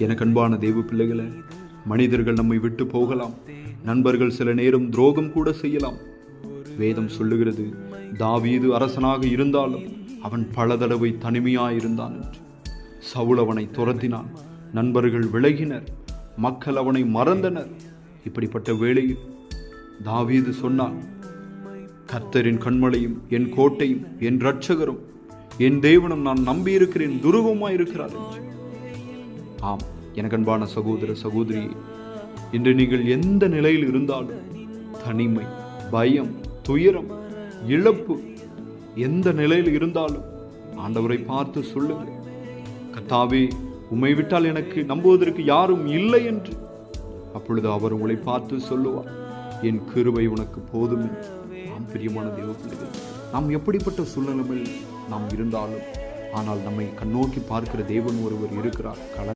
எனக்கு அன்பான தேவ பிள்ளைகளை, மனிதர்கள் நம்மை விட்டு போகலாம், நண்பர்கள் சில நேரம் துரோகம் கூட செய்யலாம். வேதம் சொல்லுகிறது, தாவீது அரசனாக இருந்தாலும் அவன் பல தடவை தனிமையாயிருந்தான் என்று. சவுல் அவனை துரத்தினான், நண்பர்கள் விலகினர், மக்கள் அவனை மறந்தனர். இப்படிப்பட்ட வேளையில் தாவீது சொன்னான், கர்த்தரின் கண்மலையும் என் கோட்டையும் என் இரட்சகரும் என் தேவனும் நான் நம்பியிருக்கிறேன், துருவமாயிருக்கிறார் என்று. ஆம், எனக்கு அன்பான சகோதர சகோதரியே, இன்று நீங்கள் எந்த நிலையில் இருந்தாலும், தனிமை, பயம், துயரம், இழப்பு, எந்த நிலையில் இருந்தாலும் ஆண்டவரை பார்த்து சொல்லுங்கள், கர்த்தாவே, உம்மை விட்டால் எனக்கு நம்புவதற்கு யாரும் இல்லை என்று. அப்பொழுது அவர் உங்களை பார்த்து சொல்லுவார், என் கிருபை உனக்கு போதும் என்று. நாம் பிரியமான தேவ பிள்ளைகள், நாம் எப்படிப்பட்ட சூழ்நிலையில் நாம் இருந்தாலும், ஆனால் நம்மை கண்ணோக்கி பார்க்கிற தேவன் ஒருவர் இருக்கிறார்.